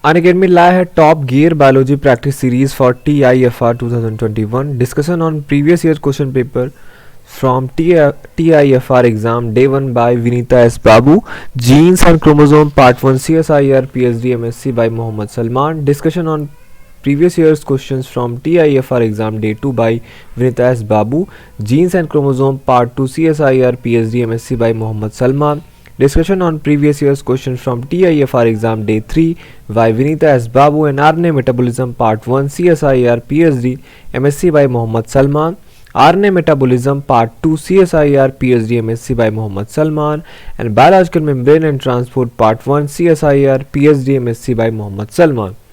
Unacademy Live had Top Gear Biology Practice Series for TIFR 2021. Discussion on previous year's question paper from TIFR exam day 1 by Vinita S. Babu. Genes and Chromosome Part 1 CSIR PhD MSc by Mohammad Salman. Discussion on previous year's questions from TIFR exam day 2 by Vinita S. Babu. Genes and Chromosome Part 2 CSIR PhD MSc by Mohammad Salman. Discussion on previous year's questions from TIFR exam day 3 by Vinita S. Babu and RNA Metabolism Part 1 CSIR PhD MSc by Mohammad Salman. RNA Metabolism Part 2 CSIR PhD MSc by Mohammad Salman and Biological Membrane and Transport Part 1 CSIR PhD MSc by Mohammad Salman.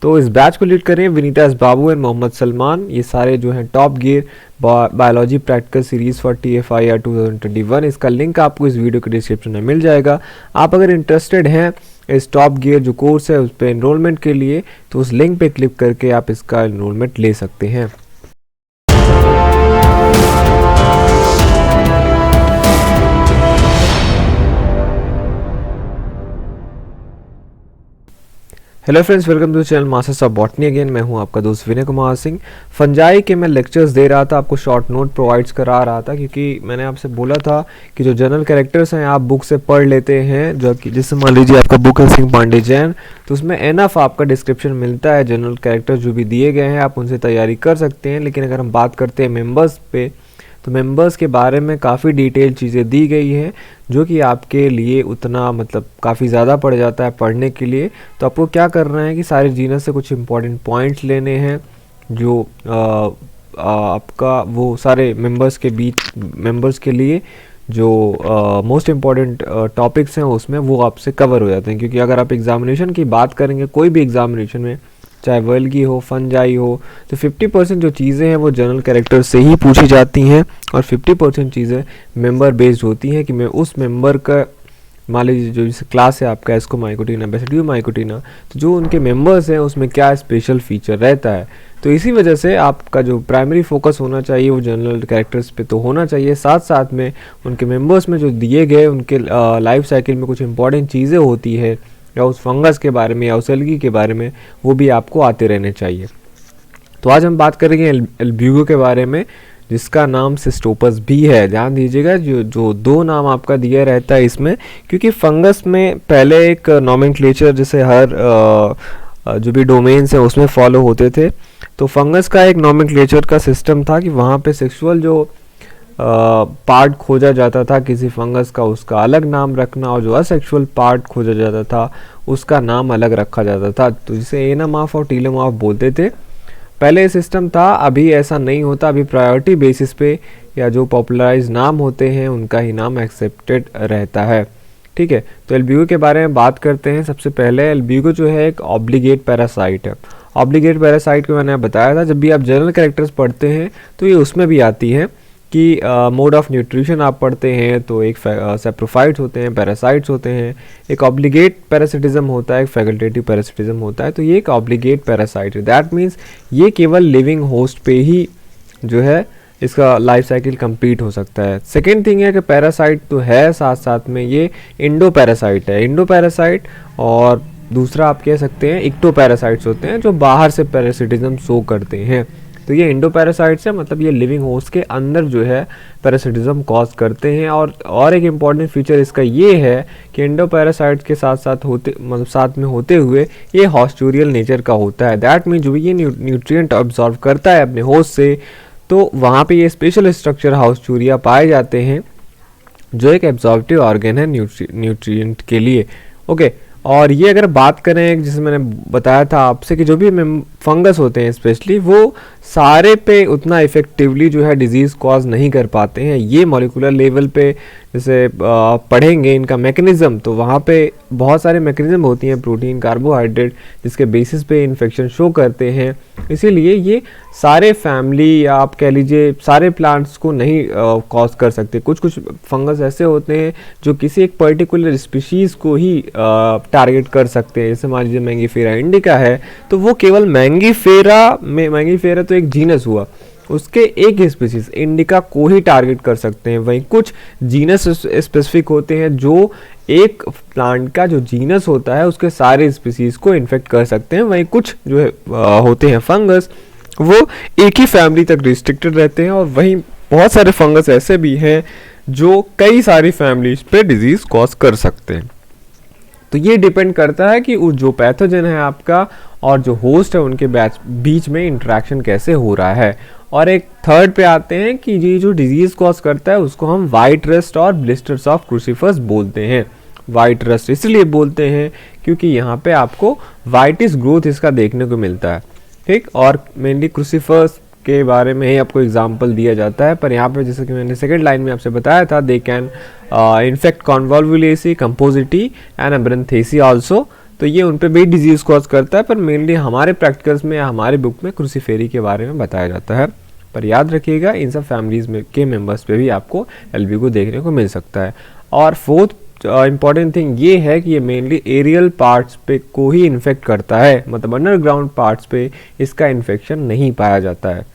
तो इस batch को lead करें Vinita S Babu and Mohammed Salman. ये सारे जो हैं top gear biology practical series for TFIR 2021। इसका link आपको इस वीडियो के डिस्क्रिप्शन में मिल जाएगा। आप अगर इंटरेस्टेड हैं इस टॉप गियर जो कोर्स है उस पर एनरोलमेंट के लिए तो उस लिंक पे क्लिक करके आप इसका एनरोलमेंट ले सकते हैं। Hello friends, welcome to channel masters of botany again. मैं हूं आपका दोस्त विनय कुमार सिंह। फंजाई के मैं लेक्चर्स दे रहा था, आपको शॉर्ट नोट प्रोवाइड्स करा रहा था क्योंकि मैंने आपसे बोला था कि जो जनरल कैरेक्टर्स हैं आप बुक से पढ़ लेते हैं। जो कि जैसे मान लीजिए आपका बुक है सिंह पांडे जैन, तो उसमें एनफ आपका डिस्क्रिप्शन मिलता है। जनरल कैरेक्टर्स जो भी दिए गए हैं आप उनसे तैयारी कर सकते हैं। लेकिन अगर हम बात करते हैं मेम्बर्स पे, तो मेंबर्स के बारे में काफ़ी डिटेल चीज़ें दी गई हैं जो कि आपके लिए उतना मतलब काफ़ी ज़्यादा पड़ जाता है पढ़ने के लिए। तो आपको क्या करना है कि सारे जीनस से कुछ इंपॉर्टेंट पॉइंट्स लेने हैं जो आपका वो सारे मेंबर्स के लिए जो मोस्ट इम्पॉर्टेंट टॉपिक्स हैं उसमें वो आपसे कवर हो जाते हैं। क्योंकि अगर आप एग्जामिनेशन की बात करेंगे, कोई भी एग्जामिनेशन में, चाहे वर्ल्गी हो, फंजाई हो, तो 50% जो चीज़ें हैं वो जनरल कैरेक्टर से ही पूछी जाती हैं और 50% चीज़ें मेंबर बेस्ड होती हैं कि मैं उस मेंबर का, मान लीजिए जो जैसे क्लास है आपका एस्कोमाइकोटिना, बेसिडियोमाइकोटिना, तो जो उनके मेंबर्स हैं उसमें क्या स्पेशल फीचर रहता है। तो इसी वजह से आपका जो प्राइमरी फोकस होना चाहिए वो जनरल कैरेक्टर्स पे तो होना चाहिए, साथ साथ में उनके मेंबर्स में जो दिए गए उनके लाइफ साइकिल में कुछ इंपॉर्टेंट चीज़ें होती है या उस फंगस के बारे में या उस एल्गी के बारे में, वो भी आपको आते रहने चाहिए। तो आज हम बात करेंगे एल्ब्यूगो के बारे में, जिसका नाम सिस्टोपस भी है। ध्यान दीजिएगा जो दो नाम आपका दिया रहता है इसमें, क्योंकि फंगस में पहले एक नॉमेनक्लेचर जैसे हर जो भी डोमेन्स हैं उसमें फॉलो होते थे। तो फंगस का एक नॉमेनक्लेचर का सिस्टम था कि वहाँ पे सेक्सुअल जो पार्ट खोजा जाता था किसी फंगस का, उसका अलग नाम रखना, और जो असेक्सुअल पार्ट खोजा जाता था उसका नाम अलग रखा जाता था। तो जिसे एनामार्फ और टीलोमार्फ बोलते थे। पहले सिस्टम था, अभी ऐसा नहीं होता। अभी प्रायोरिटी बेसिस पे या जो पॉपुलराइज नाम होते हैं उनका ही नाम एक्सेप्टेड रहता है। ठीक है, तो एल्ब्यूगो के बारे में बात करते हैं। सबसे पहले एल्ब्यूगो जो है एक ऑब्लिगेट पैरासाइट है। ऑब्लिगेट पैरासाइट को मैंने बताया था, जब भी आप जनरल कैरेक्टर्स पढ़ते हैं तो ये उसमें भी आती है कि मोड ऑफ न्यूट्रिशन आप पढ़ते हैं तो एक सेप्रोफाइट्स होते हैं, पैरासाइट्स होते हैं, एक ऑब्लिगेट पैरासिटिज्म होता है, एक फैकल्टेटिव पैरासिटिज्म होता है। तो ये एक ऑब्लिगेट पैरासाइट है। दैट मीन्स ये केवल लिविंग होस्ट पे ही जो है इसका लाइफ साइकिल कंप्लीट हो सकता है। सेकेंड थिंग है कि पैरासाइट तो है, साथ साथ में ये इंडो पैरासाइट है। इंडो पैरासाइट और दूसरा आप कह सकते हैं इक्टो पैरासाइट्स होते हैं जो बाहर से पैरासिटिज्म शो करते हैं। तो ये इंडो पैरासाइट्स है, मतलब ये लिविंग होस्ट के अंदर जो है पैरासिटिज्म कॉज करते हैं। और एक इम्पॉर्टेंट फीचर इसका ये है कि इंडो पैरासाइट्स के साथ में होते हुए ये हॉस्टूरियल नेचर का होता है। दैट मीन जो भी ये न्यूट्रिएंट ऑब्जॉर्व करता है अपने होस्ट से, तो वहाँ पे ये स्पेशल स्ट्रक्चर हाउस्टूरिया पाए जाते हैं जो एक एब्जॉर्बिव ऑर्गन है न्यूट्रिएंट के लिए। ओके, और ये अगर बात करें जैसे मैंने बताया था आपसे कि जो भी फंगस होते हैं स्पेशली वो सारे पे उतना इफेक्टिवली जो है डिजीज़ कॉज नहीं कर पाते हैं। ये मॉलिक्यूलर लेवल पे जैसे पढ़ेंगे इनका मैकेनिज़्म, तो वहाँ पे बहुत सारे मैकेनिज़्म होती हैं, प्रोटीन, कार्बोहाइड्रेट, जिसके बेसिस पे इन्फेक्शन शो करते हैं। इसीलिए ये सारे फैमिली या आप कह लीजिए सारे प्लांट्स को नहीं कॉज कर सकते। कुछ फंगस ऐसे होते हैं जो किसी एक पर्टिकुलर स्पीशीज़ को ही टारगेट कर सकते हैं। जैसे मान लीजिए मैंगीफेरा इंडिका है, तो वो केवल मैंगीफेरा तो एक जीनस हुआ, उसके एक स्पीसीज इंडिका को ही टारगेट कर सकते हैं। वहीं कुछ जीनस स्पेसिफिक होते हैं जो एक प्लांट का जो जीनस होता है उसके सारे स्पीसीज को इन्फेक्ट कर सकते हैं। वहीं कुछ जो है होते हैं फंगस, वो एक ही फैमिली तक रिस्ट्रिक्टेड रहते हैं। और वहीं बहुत सारे फंगस ऐसे भी हैं जो कई सारी फैमिलीज पे डिजीज कॉज कर सकते हैं। तो ये डिपेंड करता है कि जो पैथोजन है आपका और जो होस्ट है उनके बीच में इंटरेक्शन कैसे हो रहा है। और एक थर्ड पे आते हैं कि ये जो डिजीज कॉज करता है उसको हम वाइट रस्ट और ब्लिस्टर्स ऑफ क्रूसीफर्स बोलते हैं। वाइट रस्ट इसलिए बोलते हैं क्योंकि यहाँ पे आपको वाइटिस ग्रोथ इसका देखने को मिलता है, ठीक। और मेनली क्रूसीफर्स के बारे में ही आपको एग्जाम्पल दिया जाता है, पर यहाँ पे जैसे कि मैंने सेकंड लाइन में आपसे बताया था, they can in fact convolvulaceae, compositae and amaranthaceae also. तो ये उन पे भी डिजीज कॉज करता है, पर मेनली हमारे प्रैक्टिकल्स में या हमारे बुक में क्रूसीफेरी के बारे में बताया जाता है। पर याद रखिएगा इन सब फैमिलीज में के मेंबर्स पे भी आपको एल्बिगो देखने को मिल सकता है। और फोर्थ इंपॉर्टेंट थिंग ये है कि ये मेनली एरियल पार्ट्स पे को ही इन्फेक्ट करता है, मतलब अंडरग्राउंड पार्ट्स पे इसका इन्फेक्शन नहीं पाया जाता है,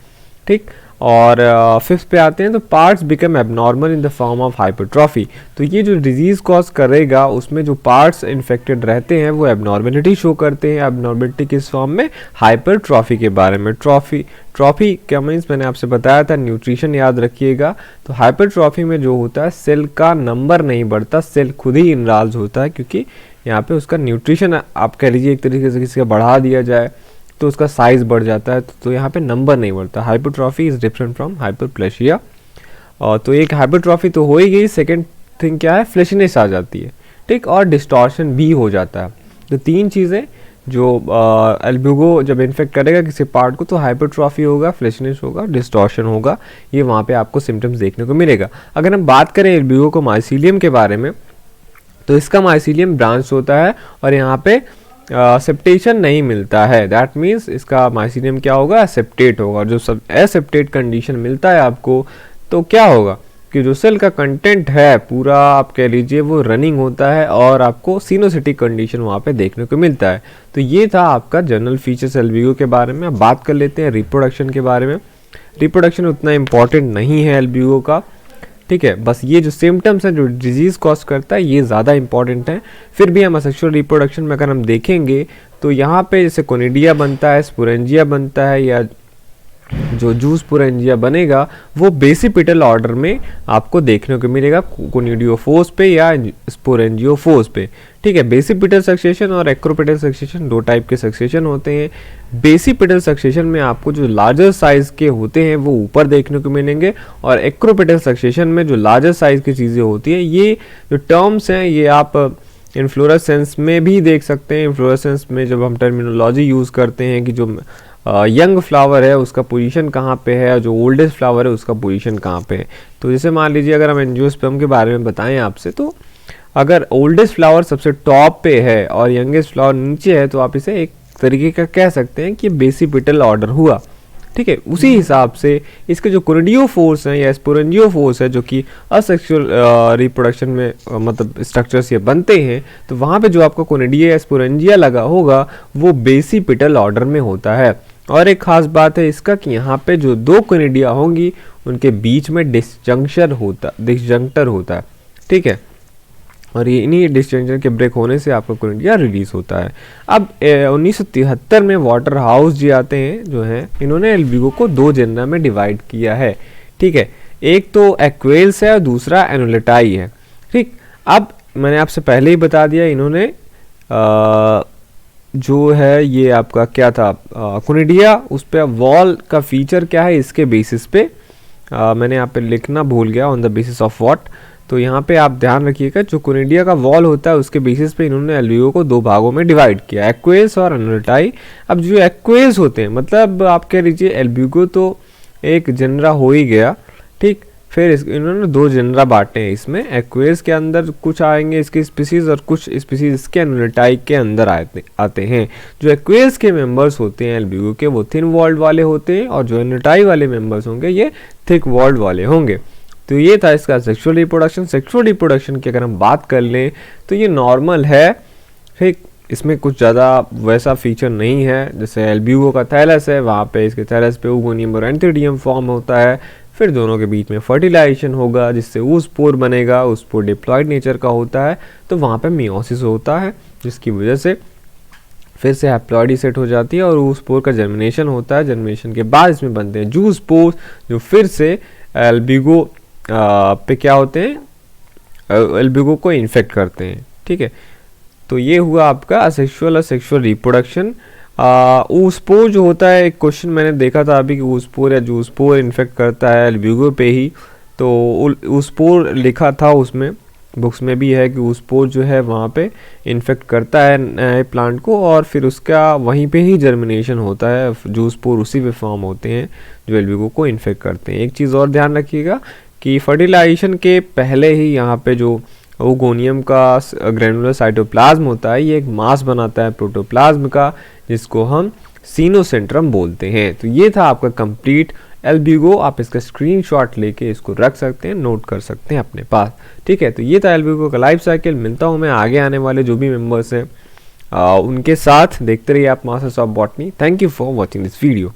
ठीक। और फिफ्थ पे आते हैं तो parts become abnormal in the form of hypertrophy. तो ये जो डिजीज कॉज करेगा उसमें जो पार्ट्स इन्फेक्टेड रहते हैं वो एबनॉर्मेलिटी शो करते हैं। एबनॉर्मेलिटी किस फॉर्म में? हाइपरट्रॉफी के बारे में। ट्रॉफी क्या मीन्स मैंने आपसे बताया था, न्यूट्रिशन याद रखिएगा। तो हाइपरट्रॉफी में जो होता है सेल का नंबर नहीं बढ़ता, सेल खुद ही इनलार्ज होता है, क्योंकि यहाँ पे उसका न्यूट्रिशन आप कह लीजिए एक तरीके से किसी का बढ़ा दिया जाए तो उसका साइज बढ़ जाता है, तो यहाँ पे नंबर नहीं बढ़ता। Hypertrophy is different from hyperplasia. और तो एक हाइपरट्रॉफी तो हो ही गई, सेकंड थिंग क्या है? फ्लैशिनेस आ जाती है, ठीक। और डिस्टॉर्शन भी हो जाता है। तो तीन चीज़ें जो एल्बिगो जब इन्फेक्ट करेगा किसी पार्ट को, तो हाइपरट्रॉफी होगा, फ्लैशिनेस होगा, डिस्टॉर्शन होगा, ये वहाँ पे आपको सिम्टम्स देखने को मिलेगा। अगर हम बात करें एल्बिगो को माइसीलियम के बारे में, तो इसका माइसीलियम ब्रांच होता है और यहाँ पे सेप्टेशन नहीं मिलता है। दैट मीन्स इसका माइसीलियम क्या होगा? सेप्टेट होगा। जो सब एसेप्टेट कंडीशन मिलता है आपको, तो क्या होगा कि जो सेल का कंटेंट है पूरा आप कह लीजिए वो रनिंग होता है और आपको सिनोसिटिक कंडीशन वहाँ पे देखने को मिलता है। तो ये था आपका जनरल फीचर्स एल्बिगो के बारे में। अब बात कर लेते हैं रिप्रोडक्शन के बारे में। रिप्रोडक्शन उतना इम्पॉर्टेंट नहीं है एल्बिगो का, ठीक है। बस ये जो सिम्टम्स हैं जो डिजीज कॉज करता है ये ज़्यादा इंपॉर्टेंट है। फिर भी हम असेक्सुअल रिप्रोडक्शन में अगर हम देखेंगे तो यहाँ पे जैसे कोनिडिया बनता है, स्पोरेंजिया बनता है, या जो जूस स्पोरेंजिया बनेगा वो बेसिपिटल ऑर्डर में आपको देखने को मिलेगा, कोनिडियोफोर्स पे या स्पोरेंजियोफोर्स पे, ठीक है। बेसिपिटल सक्सेशन और एक्रोपिटल सक्सेशन दो टाइप के सक्सेशन होते हैं। बेसिपिटल सक्सेशन में आपको जो लार्जर साइज के होते हैं वो ऊपर देखने को मिलेंगे, और एक्रोपिटल सक्सेशन में जो लार्जर साइज की चीज़ें होती हैं, ये जो टर्म्स हैं ये आप इन्फ्लोरेसेंस में भी देख सकते हैं। इन्फ्लोरेसेंस में जब हम टर्मिनोलॉजी यूज़ करते हैं कि जो यंग फ्लावर है उसका पोजीशन कहाँ पे है और जो ओल्डेस्ट फ्लावर है उसका पोजीशन कहाँ पे है। तो जैसे मान लीजिए अगर हम एंजियोस्पर्म के बारे में बताएं आपसे, तो अगर ओल्डेस्ट फ्लावर सबसे टॉप पे है और यंगेस्ट फ्लावर नीचे है, तो आप इसे एक तरीके का कह सकते हैं कि बेसिपिटल ऑर्डर हुआ, ठीक है। उसी हिसाब से इसके जो कोनिडियोफोर्स हैं या स्पोरेंजियोफोर्स है जो कि असेक्सुअल रिप्रोडक्शन में मतलब स्ट्रक्चर्स ये बनते हैं, तो वहाँ पे जो आपका कोनिडिया या स्पोरेंजिया लगा होगा वो बेसिपिटल ऑर्डर में होता है। और एक खास बात है इसका कि यहाँ पे जो दो कोनिडिया होंगी उनके बीच में डिसजंक्टर होता है, ठीक है। और ये इन्हीं डिसजंक्शन के ब्रेक होने से आपका कोनिडिया रिलीज होता है। अब 1973 में वाटर हाउस जी आते हैं जो हैं, इन्होंने एल्बिगो को दो जेनरा में डिवाइड किया है, ठीक है। एक तो एक्वेल्स है और दूसरा एनोलेटाई है, ठीक। अब मैंने आपसे पहले ही बता दिया, इन्होंने जो है ये आपका क्या था कोनिडिया, उस पर वॉल का फीचर क्या है इसके बेसिस पे मैंने यहाँ पे लिखना भूल गया, on the basis of what. तो यहाँ पे आप ध्यान रखिएगा जो कोनिडिया का वॉल होता है उसके बेसिस पे इन्होंने एल्बिगो को दो भागों में डिवाइड किया, एक्वेल्स और एनोलेटाई। अब जो एक्वेल्स होते हैं, मतलब आप कह लीजिए एल्बिगो तो एक जनरा हो ही गया, ठीक। फिर इन्होंने दो जनरा बांटे हैं इसमें। एक्वेल्स के अंदर कुछ आएंगे इसके स्पीसीज और कुछ स्पीसीज इसके एनोलेटाई के अंदर आते हैं। जो एक्वेल्स के मेंबर्स होते हैं एल्बिगो के वो थिन वॉल्ड वाले होते हैं, और जो एनोलेटाई वाले मेंबर्स होंगे ये थिक वॉल्ड वाले होंगे। तो ये था इसका सेक्सुअल रिप्रोडक्शन। सेक्सुअल रिप्रोडक्शन की अगर हम बात कर लें तो ये नॉर्मल है, ठीक। इसमें कुछ ज़्यादा वैसा फीचर नहीं है। जैसे एल्ब्यूगो का थैलस है, वहाँ पे इसके थैलस पे ओगोनियम और एंथीडियम फॉर्म होता है, फिर दोनों के बीच में फर्टिलाइजेशन होगा जिससे ऊस्पोर बनेगा। ऊस्पोर डिप्लॉयड नेचर का होता है, तो वहाँ पे मियोसिस होता है जिसकी वजह से फिर से हैप्लॉइडी सेट हो जाती है और ऊस्पोर का जर्मिनेशन होता है। जर्मिनेशन के बाद इसमें बनते हैं जूस्पोर जो फिर से एल्ब्यूगो पे क्या होते हैं, एल्ब्यूगो को इन्फेक्ट करते हैं। ठीक है, तो ये हुआ आपका असेक्सुअल और सेक्सुअल रिप्रोडक्शन। ऊस्पोर जो होता है, एक क्वेश्चन मैंने देखा था अभी कि ऊस्पोर या जूस्पोर इन्फेक्ट करता है एल्ब्यूगो पे ही, तो ऊस्पोर लिखा था उसमें, बुक्स में भी है कि ऊस्पोर जो है वहाँ पे इन्फेक्ट करता है नए प्लांट को और फिर उसका वहीं पे ही जर्मिनेशन होता है। जूस्पोर उसी पे फॉर्म होते हैं जो एल्ब्यूगो को इन्फेक्ट करते हैं। एक चीज़ और ध्यान रखिएगा कि फर्टिलाइजेशन के पहले ही यहाँ पे जो ओगोनियम का ग्रैनुलर साइटोप्लाज्म होता है, ये एक मास बनाता है प्रोटोप्लाज्म का जिसको हम सीनोसेंट्रम बोलते हैं। तो ये था आपका कंप्लीट एल्ब्यूगो। आप इसका स्क्रीनशॉट लेके इसको रख सकते हैं, नोट कर सकते हैं अपने पास। ठीक है, तो ये था एल्ब्यूगो का लाइफ साइकिल। मिलता हूँ मैं आगे आने वाले जो भी मेंबर्स हैं उनके साथ। देखते रहिए आप masters of botany. Thank you for watching this video.